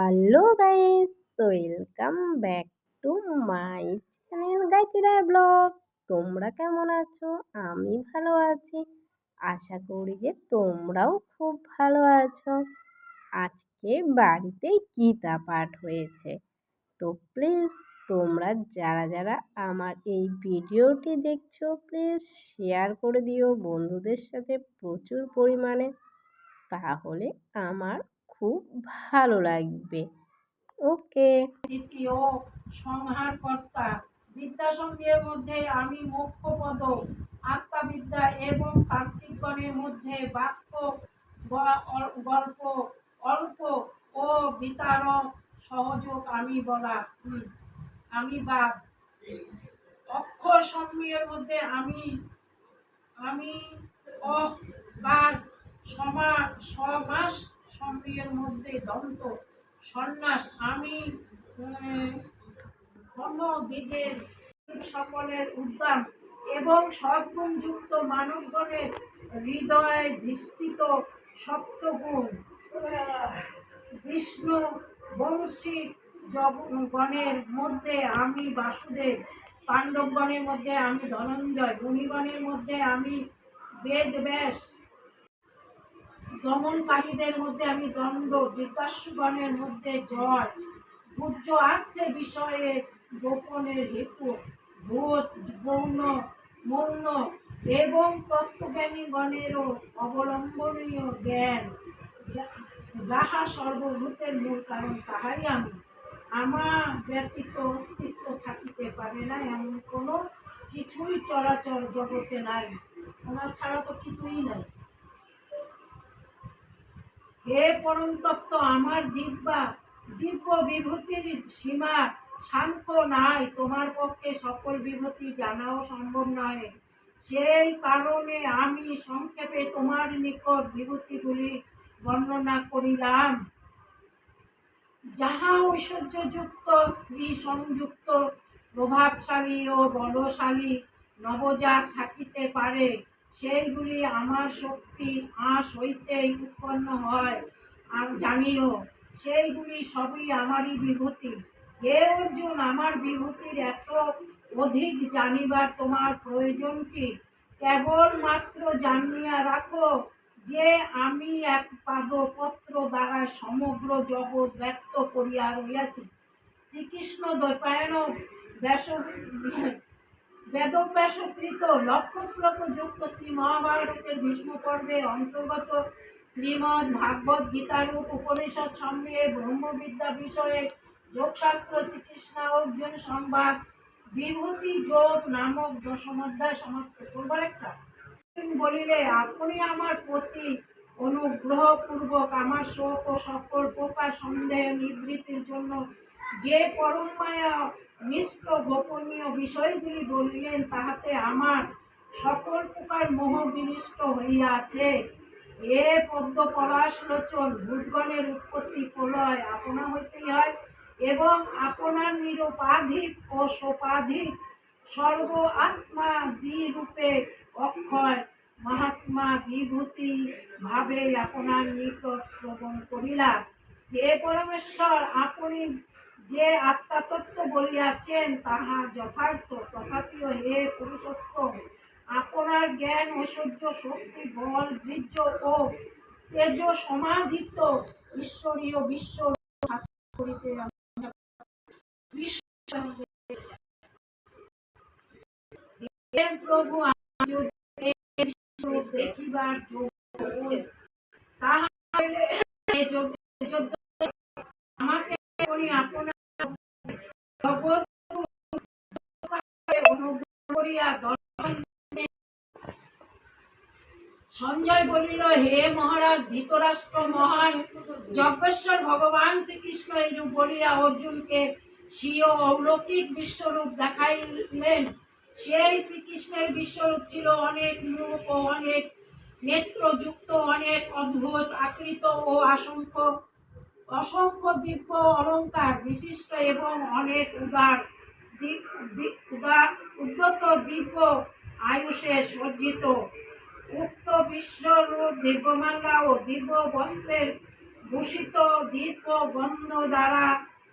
Hello guys, welcome back to my channel গাইতিরা vlog. তোমরা কেমন আছো? আমি ভালো আছি। আশা করি যে তোমরাও খুব ভালো আছো। আজকে বাড়িতে গীতা পাঠ হয়েছে, তো প্লিজ তোমরা যারা যারা আমার এই ভিডিওটি দেখছো প্লিজ শেয়ার করে দিও বন্ধুদের সাথে প্রচুর পরিমাণে, তাহলে আমার খুব ভালো লাগবে। ওকে। দ্বিতীয় সংহারকর্তা বিদ্যাসঙ্গের মধ্যে আমি মোক্ষপদ, আত্মাবিদ্যা এবং তাত্ত্বিকগণের মধ্যে বাক্য গল্প অল্প ও বিতারক সহযোগ আমি বাদ অক্ষর সমূহের মধ্যে আমি আমি অকার সমাস সমূহের মধ্যে দন্ত সন্ন্যাস আমি দিগের সকলের উদ্যান এবং সদ্গুণযুক্ত মানবগণের হৃদয়ে ধিষ্ঠিত সপ্তগুণ বিষ্ণু বংশী গণের মধ্যে আমি বাসুদেব, পাণ্ডবগণের মধ্যে আমি ধনঞ্জয়, মুনিগণের মধ্যে আমি বেদব্যাস, দমনকারীদের মধ্যে আমি দণ্ড, জিজ্ঞাসুগণের মধ্যে জয়, পূজ্য আর্থে বিষয়ে গোপনের হেতু ভূত মৌন এবং তত্ত্বজ্ঞানীগণেরও অবলম্বনীয় জ্ঞান, যাহা সর্বভূতের মূল কারণ তাহাই আমি। আমার ব্যতীত অস্তিত্ব থাকিতে পারে না, এমন কোনো কিছুই চরাচর জগতে নাই। ওনার ছাড়া তো কিছুই নাই। হে পরম তত্ত্ব, আমার দিব্য বিভূতির সীমা সাংখ্য নাই। তোমার পক্ষে সকল বিভূতি জানাও সম্ভব নয়। সেই কারণে আমি সংক্ষেপে তোমার নিকট বিভূতিগুলি বর্ণনা করিলাম। যাহা ঐশ্বর্যযুক্ত, শ্রী সংযুক্ত, প্রভাবশালী ও বলশালী নবজাত থাকিতে পারে, সেইগুলি আমার শক্তি আঁশ হইতেই উৎপন্ন হয়। জানিও সেইগুলি সবই আমারই বিভূতি। হে অর্জুন, আমার বিভূতির এত অধিক জানিবার তোমার প্রয়োজন কি? কেবলমাত্র জানিয়া রাখো যে আমি এক পাদপত্র দ্বারা সমগ্র জগৎ ব্যক্ত করিয়া রইয়াছি। শ্রীকৃষ্ণ দ্বৈপায়ন বেদব্যাসকৃত লক্ষ শ্লোক যুক্ত শ্রী মহাভারতের ভীষ্ম পর্বে অন্তর্গত শ্রীমদ্ ভাগবত গীতারূপ উপনিষদ সমূহে ব্রহ্মবিদ্যা বিষয়ে যোগশাস্ত্র শ্রীকৃষ্ণ অর্জুন সংবাদ বিভূতি যোগ নামক দশম অধ্যায় সমাপ্ত করবার একটা বলিলে, আপনি আমার প্রতি অনুগ্রহপূর্বক আমার শোক ও সকল প্রকার সন্দেহ নিবৃত্তির জন্য যে পরম মায়া মিষ্ট গোপনীয় বিষয়গুলি বলিলেন, তাহাতে আমার সকল প্রকার মোহ বিনষ্ট হইয়াছে। এ পদ্ম পলাশ লোচন, ভূতগণের উৎপত্তি প্রলয় আপনা হইতেই হয় এবং আপনার নিরুপাধিক ও সোপাধিক সর্ব আত্মা দ্বিরূপে অক্ষয় মহাত্মা বিভূতি ভাবে আপনার নিকট শ্রবণ করিলাম। হে পরমেশ্বর, আপনি যে আত্মাতত্ত্ব বলিয়াছেন তাহা যথার্থ, তথাপিও হে পুরুষোত্তম, আপনার জ্ঞান ঐশ্বর্য শক্তি বল বীর্য ও তেজ সমাধিত ঈশ্বরীয় বিশ্ব করিতে হে প্রভু, দেখিবার যোগ্য তাহা হইলে আমাকে আপনার জগৎ অনুগ্রহ করিয়া দর্শন। সঞ্জয় বলিল, হে মহারাজ ধৃতরাষ্ট্র, মহান যজ্ঞেশ্বর ভগবান শ্রীকৃষ্ণ এইরূপ বলিয়া অর্জুনকে স্বীয় অলৌকিক বিশ্বরূপ দেখাইলেন। সেই শ্রীকৃষ্ণের বিশ্বরূপ ছিল অনেক মুখ ও অনেক নেত্রযুক্ত, অনেক অদ্ভুত আকৃত ও অসংখ্য দিব্য অলঙ্কার বিশিষ্ট এবং অনেক উদ্যত দিব্য আয়ুষে সজ্জিত। উক্ত বিশ্বরূপ দিব্যমাল্যা ও দিব্য বস্ত্রের ভূষিত দীর্ঘ গন্ধ দ্বারা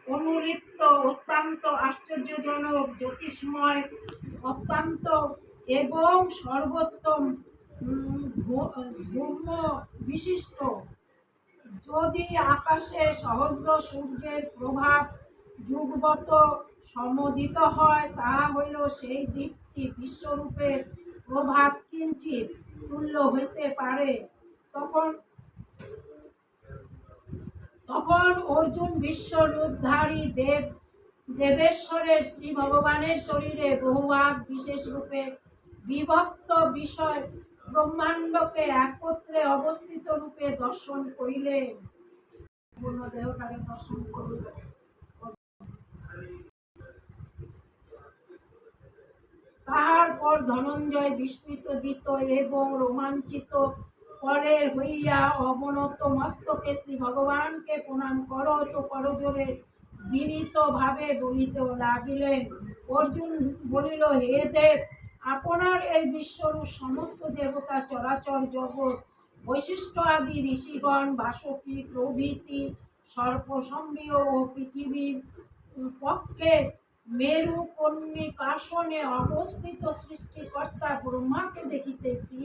অনুলিপ্ত অত্যন্ত আশ্চর্যজনক জ্যোতিষময় অত্যন্ত এবং সর্বোত্তম ধূর্ম বিশিষ্ট। যদি আকাশে সহস্র সূর্যের প্রভাব যুগবত সমদিত হয়, তাহা হইল সেই দীপ্তি বিশ্বরূপের প্রভাব কিঞ্চিত তুল্য হইতে পারে। তখন তখন অর্জুন বিশ্বরূপধারী দেবেশ্বরের শ্রী ভগবানের শরীরে বহুভাগ বিশেষ রূপে বিভক্ত বিষয় ব্রহ্মাণ্ডকে একত্রে অবস্থিত রূপে দর্শন করিলেন। পূর্ণ দেহটাকে দর্শন করিলেন। তাহার পর ধনঞ্জয় বিস্মিত এবং রোমাঞ্চিত পরে হইয়া অবনত মস্তকে শ্রী ভগবানকে প্রণাম করজোড়ে বিনীত ভাবে বলিতে লাগিলেন। অর্জুন বলিল, হে দেব, আপনার এই বিশ্বরূপ সমস্ত দেবতা, চরাচর জগৎ, বৈশিষ্ট্য আদি ঋষিগণ, বাসকি প্রভৃতি সর্পসম্ভীয় ও পৃথিবীর পক্ষে মেরু কর্ণিকাসনে অবস্থিত সৃষ্টিকর্তা ব্রহ্মাকে দেখিতেছি।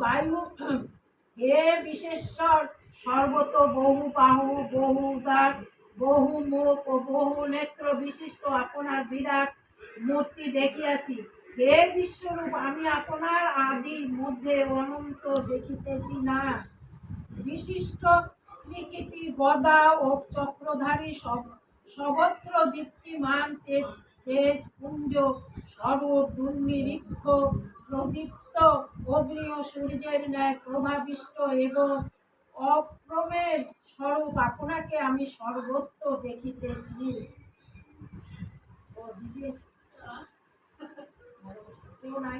বায়ু, হে বিশেশ্বর, সর্বত বহু বাহু, বহু উদার, বহু মুখ ও বহু নেত্র বিশিষ্ট আপনার বিরাট মূর্তি দেখিয়াছি। হে বিশ্বরূপ, আমি আপনার আদির মধ্যে অনন্ত দেখিতেছি না। বিশিষ্ট ত্রিকীটি গদা ও চক্রধারী সর্বত্র দীপ্তিমান তেজ পুঞ্জ স্বরূপ দুর্নিরীক্ষ প্রদীপ্ত অগ্নি ও সূর্যের ন্যায় প্রভাবিষ্ট এবং অপ্রমেয় স্বরূপ আপনাকে আমি সর্বত্র দেখিতেছি। কেউ নাই,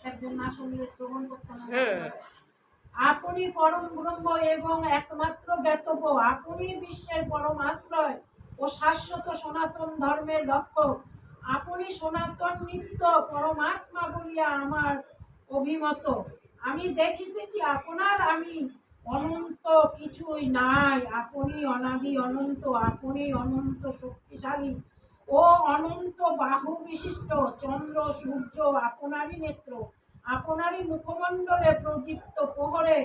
একজন না শুনলে শ্রবণ করতে না। আপনি পরম ব্রহ্ম এবং একমাত্র জ্ঞাতব্য। আপনি বিশ্বের পরম আশ্রয় ও শাশ্বত সনাতন ধর্মের রক্ষক। আপনি সনাতন নিত্য পরমাত্মা বলিয়া আমার অভিমত। আমি দেখিতেছি আপনার আমি অনন্ত কিছুই নাই। আপনি অনাদি অনন্ত, আপনি অনন্ত শক্তিশালী ও অনন্ত বাহু বিশিষ্ট। চন্দ্র সূর্য আপনারই নেত্র, আপনারই মুখমণ্ডলে প্রদীপ্ত প্রহরে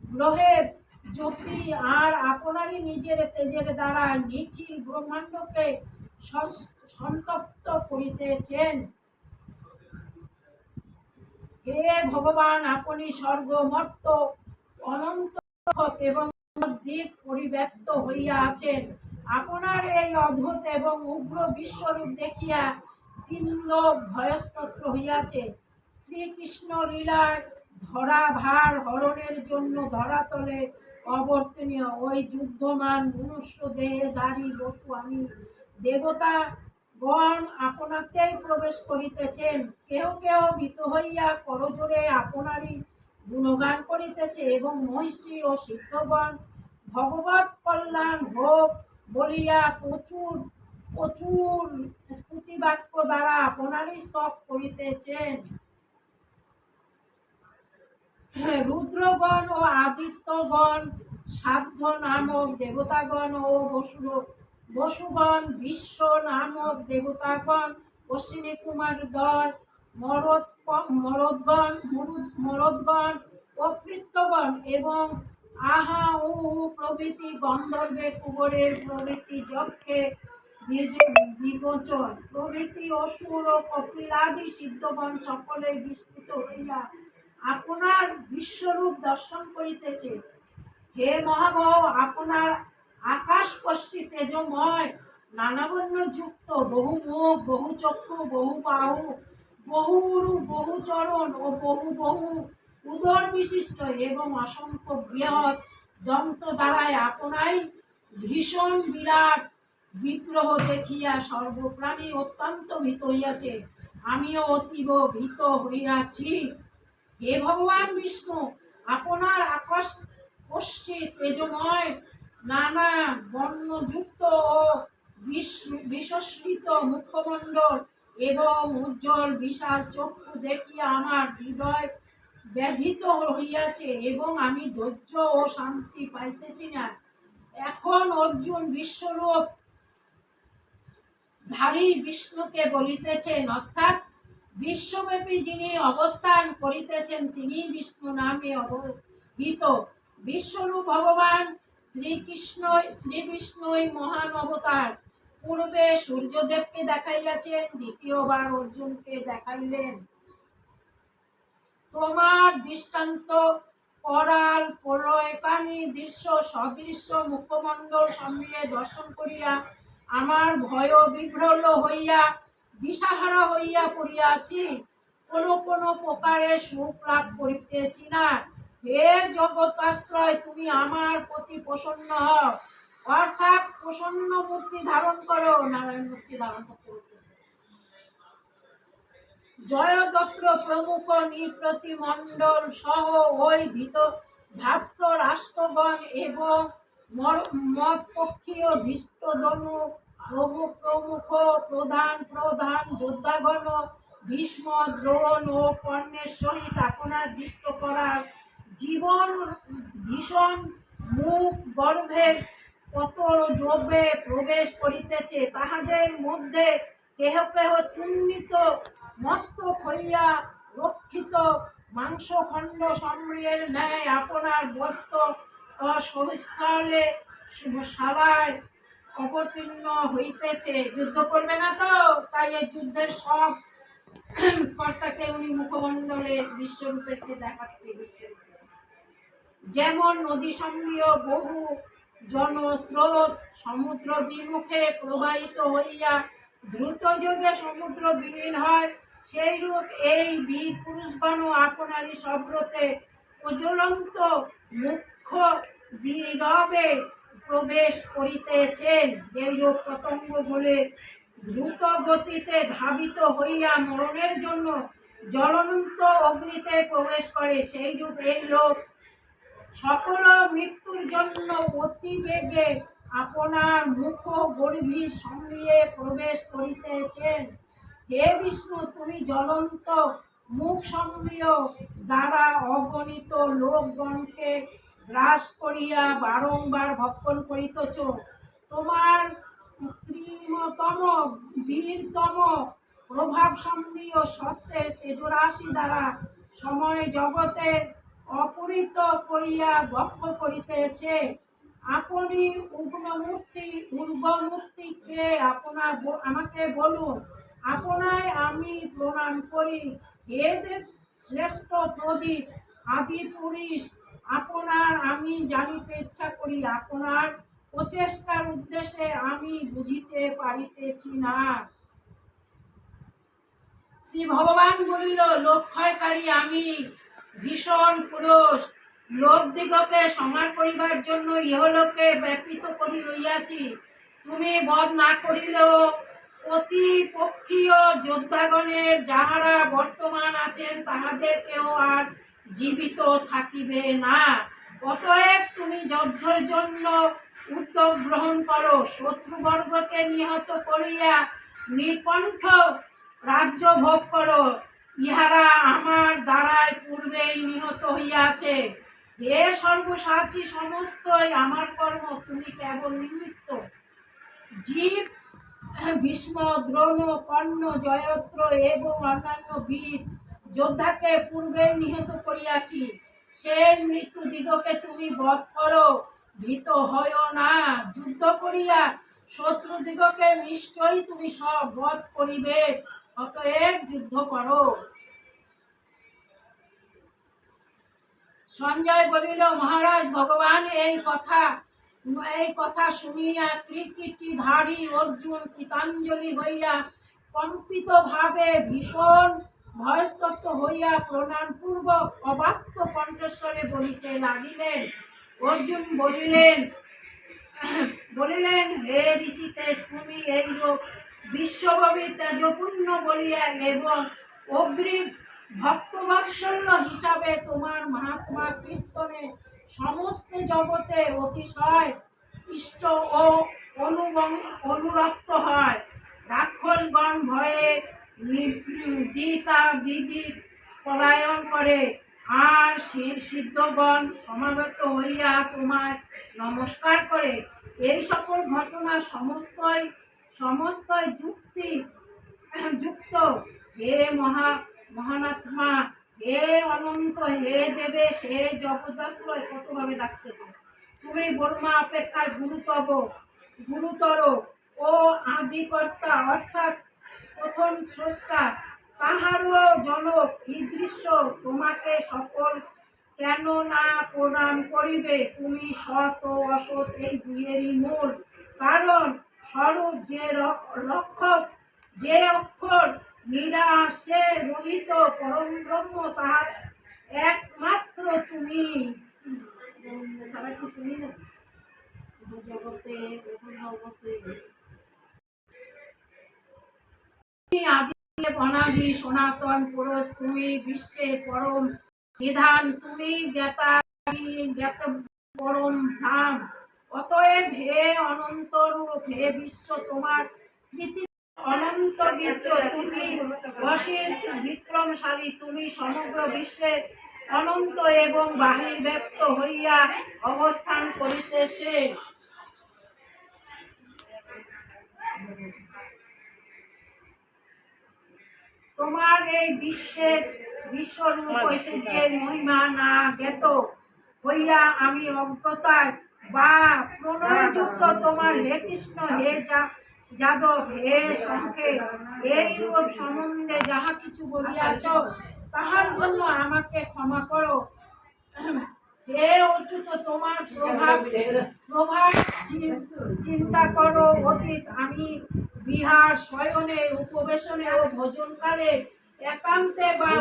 গ্রহের জ্যোতি, আর আপনারই নিজের তেজের দ্বারা নিখিল ব্রহ্মাণ্ডকে সন্তপ্ত করিতেছেন। হে ভগবান, আপনি স্বর্গমর্ত্য অনন্ত এবং দিক পরিব্যাপ্ত হইয়া আছেন। আপনার এই অদ্ভুত এবং উগ্র বিশ্বরূপ দেখিয়া তিনলোক ভয়স্তত্র হইয়াছে। শ্রীকৃষ্ণ লীলায় ধরাভার হরণের জন্য ধরাতলে অবতীর্ণ ওই যুদ্ধমান মনুষ্য দেহধারী বসু আমি দেবতা গণ আপনাতেই প্রবেশ করিতেছেন। কেহ কেহ ভীত হইয়া করজোড়ে আপনারই গুণগান করিতেছে এবং মহিষী ও সিদ্ধগণ ভগবৎ কল্যাণ হোক বলিয়া প্রচুর প্রচুর স্তুতিবাক্য দ্বারা আপনারই স্তব করিতেছেন। রুদ্রগণ ও আদিত্যগণ, সাধ্য নামক দেবতাগণ ও বসুগণ, বিশ্ব নামক দেবতাগণ, অশ্বিনী কুমার দল, মরদগণ ও কৃত্যগণ এবং আহা উহু প্রভৃতি গন্ধর্বে কুবরের প্রভৃতি যক্ষে বিমোচন প্রভৃতি অসুর ও কপিলাদি সিদ্ধগণ সকলে বিস্মিত হইয়া আপনার বিশ্বরূপ দর্শন করিতেছে। হে মহাবহ, আপনার আকাশপর্শী তেজময়, নানাবর্ণ যুক্ত, বহু মুখ, বহু চক্ষু, বহু বাহু, বহু উরু, বহু চরণ ও বহু বহু উদর বিশিষ্ট এবং অসংখ্য বৃহৎ দন্ত দ্বারায় আপনাই ভীষণ বিরাট বিগ্রহ দেখিয়া সর্বপ্রাণী অত্যন্ত ভীত হইয়াছে। আমিও অতীব ভীত হইয়াছি। হে ভগবান বিষ্ণু, আপনার আকাশপর্শী তেজময়, নানা বর্ণযুক্ত ও বিসস্মৃত মুখমণ্ডল এবং উজ্জ্বল বিশাল চক্ষু দেখিয়া আমার হৃদয় ব্যাধিত হইয়াছে এবং আমি ধৈর্য ও শান্তি পাইতেছি না। এখন অর্জুন বিশ্বরূপ ধারী বিষ্ণুকে বলিতেছেন, অর্থাৎ বিশ্বব্যাপী যিনি অবস্থান করিতেছেন তিনি বিষ্ণু নামে অবহিত। বিশ্বরূপ ভগবান শ্রীকৃষ্ণ শ্রী বিষ্ণুই মহান অবতার। পূর্বে সূর্যদেবকে দেখাইয়াছেন, দ্বিতীয়বার অর্জুনকে দেখাইলেন। তোমার দৃষ্টান্ত করাল প্রলয়কারী দৃশ্য সদৃশ্য মুখমণ্ডল সঙ্গে দর্শন করিয়া আমার ভয় বিভ্রল হইয়া দিশাহারা হইয়া পড়িয়াছি। কোনো প্রকারে সুখ লাভ করিতেছি না। হে জগতাশ্রয়, তুমি আমার প্রতি প্রসন্ন হও, অর্থাৎ প্রসন্ন মূর্তি ধারণ করো। নারায়ণ মূর্তি ধারণ করতে বলতেছে। জয়দত্ত প্রমুখ নৃপতিমণ্ডল সহ ওই ধাত্র রাষ্ট্রগণ এবং মৎপক্ষীয় ধৃষ্টধনু প্রমুখ প্রধান প্রধান যোদ্ধাগণ ভীষ্ম, দ্রোণ ও কর্ণের সহিত আপনার দৃষ্ট করার জীবন ভীষণ মুখ গর্ভের কত যোগে প্রবেশ করিতেছে। তাহাদের মধ্যে কেহ কেহ চূর্ণিত মস্তক হইয়া রক্ষিত মাংসখণ্ড সম্রিয়ের ন্যায় আপনার বস্ত্র সবিস্তারে সালায় অবতীর্ণ হইতেছে। যুদ্ধ করবে না তো, তাই এই যুদ্ধের সব কর্তাকে উনি মুখমণ্ডলে বিশ্বরূপে দেখাচ্ছে। বিশ্বরূপে যেমন নদী সম্রিয় বহু জনস্রোত সমুদ্র বিমুখে প্রবাহিত হইয়া দ্রুত যোগে সমুদ্র বিলীন হয়, সেইরূপ এই বীর পুরুষগণ আপনারই সব্রতে প্রজ্বলন্ত মুখ্য বিরবে প্রবেশ করিতেছেন। যেরূপ পতঙ্গ বলে দ্রুত গতিতে ধাবিত হইয়া মরণের জন্য জ্বলন্ত অগ্নিতে প্রবেশ করে, সেইরূপ এই লোক সকল মৃত্যুর জন্য অতি বেগে আপনার মুখ গর্ভী সঙ্গে প্রবেশ করিতেছেন। হে বিষ্ণু, তুমি জ্বলন্ত মুখ সম্রিয় দ্বারা অগণিত লোকগণকে গ্রাস করিয়া বারংবার ভক্ষণ করিতেছ। তোমার কৃত্রিমতম বীরতম প্রভাব সম্রিয় সত্যের তেজরাশি দ্বারা সময় জগতে অপহৃত করিয়া দক্ষ করিতেছে। আপনি উর্বমূর্তি কে আপনার আমাকে বলুন, আপনায় আমি প্রণাম করি। হে শ্রেষ্ঠ প্রদীপ আদি পুরুষ, আপনার আমি জানিতে ইচ্ছা করি, আপনার প্রচেষ্টার উদ্দেশ্যে আমি বুঝিতে পারিতেছি না। শ্রী ভগবান বলিল, লোকক্ষয়কারী আমি ভীষণ পুরুষ, লোকদিগকে সংহার করিবার জন্য ইহলোকে ব্যাপৃত করি লইয়াছি। তুমি বধ না করিলেও প্রতিপক্ষীয় যোদ্ধাগণের যাহারা বর্তমান আছেন তাহাদের কেউ আর জীবিত থাকিবে না। অতএব তুমি যুদ্ধের জন্য উদ্যোগ গ্রহণ করো, শত্রুবর্গকে নিহত করিয়া নিকণ্ঠ রাজ্য ভোগ করো। ইহারা আমার দ্বারাই পূর্বেই নিহত হইয়াছে। হে সর্বসাচী, সমস্তই আমার কর্ম, তুমি কেবল নিমিত্ত। জীব ভীষ্ম, দ্রোণ, কর্ণ, জয়দ্র এবং অন্যান্য বীর যোদ্ধাকে পূর্বেই নিহত করিয়াছি। সে মৃত্যু দিগকে তুমি বধ করো, ভীত হয় না। যুদ্ধ করিয়া শত্রু দিগকে নিশ্চয়ই তুমি সব বধ করিবে, অতএব যুদ্ধ করো। সঞ্জয় বলিল, মহারাজ, ভগবান এই কথা শুনিয়া ত্রিকীর্তিধারী অর্জুন কৃতাঞ্জলি হইয়া কম্পিত ভাবে ভীষণ ভয়স্তব্ধ হইয়া প্রণামপূর্বক অবাক্য কণ্ঠস্বরে বলিতে লাগিলেন। অর্জুন বলিলেন, হে ঋষিকেশ, তুমি এইরূপ বিশ্বব্যাপী তেজপূর্ণ বলিয়া এবং অগ্রিম ভক্তবাৎসল্য হিসাবে তোমার মহাত্মা কীর্তনে সমস্ত জগতে অতিশয় ইষ্ট ও অনুরক্ত হয়। রাক্ষসগণ ভয়ে বিদিত পলায়ন করে, আর সিদ্ধগণ সমাবেত হইয়া তোমার নমস্কার করে। এই সকল ঘটনা সমস্তই যুক্ত। হে মহানাত্মা, হে অনন্ত, হে দেবে, হে জগদাশ্রয়, কতভাবে ডাকতেছে। তুমি ব্রহ্মা অপেক্ষা গুরুতর ও আদিকর্তা, অর্থাৎ প্রথম স্রষ্টা, তাহারও জনক ঈদৃশ্য। তোমাকে সকল কেন না প্রণাম করিবে? তুমি সৎ ও অসৎ এই দুইয়েরই মূল কারণ স্বরূপ, যে রক্ষক, যে অক্ষর নিরাশে রহিত পরম ব্রহ্ম, তাহার একমাত্র তুমি। ছাড়া কি শুনি না জগতে জগতে আদি অনাদি সনাতন পুরুষ, তুমি বিশ্বের পরম নিধান, তুমি জ্ঞাত পরম ধাম। অতএব হে অনন্ত রূপ, হে বিশ্ব, তোমার কৃতি অনন্ত বীর্য, তুমি অসীম বিক্রমশালী, তুমি সমগ্র বিশ্বের অনন্ত এবং বাহির্ব্যক্ত হইয়া অবস্থান করিতেছে। তোমার এই বিশ্বরূপ ঐশ্বর্যের মহিমা না জ্ঞাত হইয়া আমি অজ্ঞতায় বা প্রণয়যুক্ত তোমার হে কৃষ্ণ, হে যাদব, হে শঙ্খে, এই রূপ সম্বন্ধে যাহা কিছু বলিয়াছ, তাহার জন্য আমাকে ক্ষমা করো। হে অচ্যুত, তোমার প্রভাব চিন্তা করো অতীত। আমি বিহার শয়নে, উপবেশনে ও ভোজনকালে, একান্তে বা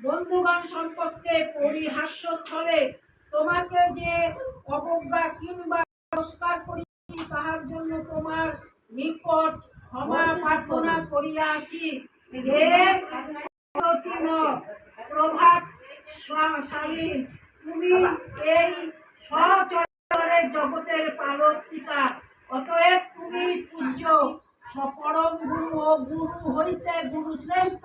বন্ধুগণ সম্পর্কে পরিহাস্য ছলে তোমাকে যে অবজ্ঞা কিংবা নমস্কার করিয়াছি, তাহার জন্য তোমার নিকট ক্ষমা প্রার্থনা করিয়াছি। হে অপ্রতিম প্রভাবশালী, তুমি এই সচরাচর জগতের পালক পিতা, অতএব তুমি পূজ্য, পরম গুরু ও গুরু হইতে গুরু শ্রেষ্ঠ।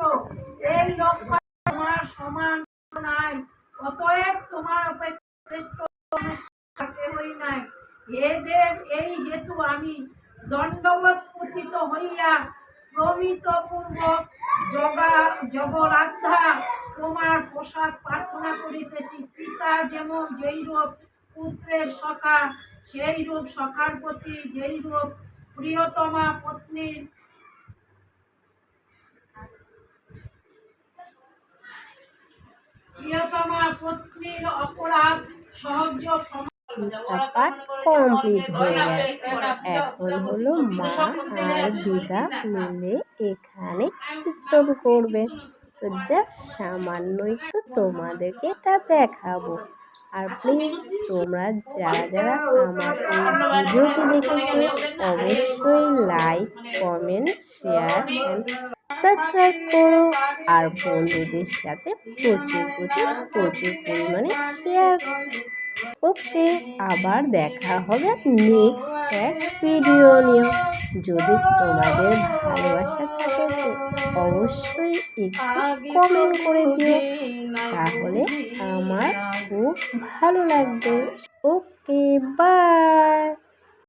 এই লক্ষ্য তোমার সমান নাই, অতএব তোমার অপেক্ষা শ্রেষ্ঠ কেহই নাই। হে দেব, এই হেতু আমি দণ্ডবৎ পতিত হইয়া প্রমিতপূর্বক জগরাধ্যা তোমার প্রসাদ প্রার্থনা করিতেছি। পিতা যেমন যেইরূপ পুত্রের সখা, সেইরূপ সখার প্রতি যেইরূপ প্রিয়তমা পত্নীর অপরাধ সহজ ক্ষমা। গীতা পাঠ কমপ্লিট হয়ে গেছে। এখন হলো মা আর দিদা মিলে এখানে কীর্তন করবে। তো জাস্ট সামান্য একটু তোমাদেরকে এটা দেখাবো। আর প্লিজ তোমরা যারা যারা আমার এই ভিডিওটি দেখেছো, অবশ্যই like, comment, share and subscribe করো। আর বন্ধুদের সাথে প্রচুর পরিমাণে শেয়ার। ওকে, আবার দেখা হবে নেক্সট এক ভিডিও নিয়ে। যদি তোমাদের ভালোবাসা থাকে তো অবশ্যই একটু কমেন্ট করে দিও, তাহলে আমার খুব ভালো লাগবে। ওকে, বাই।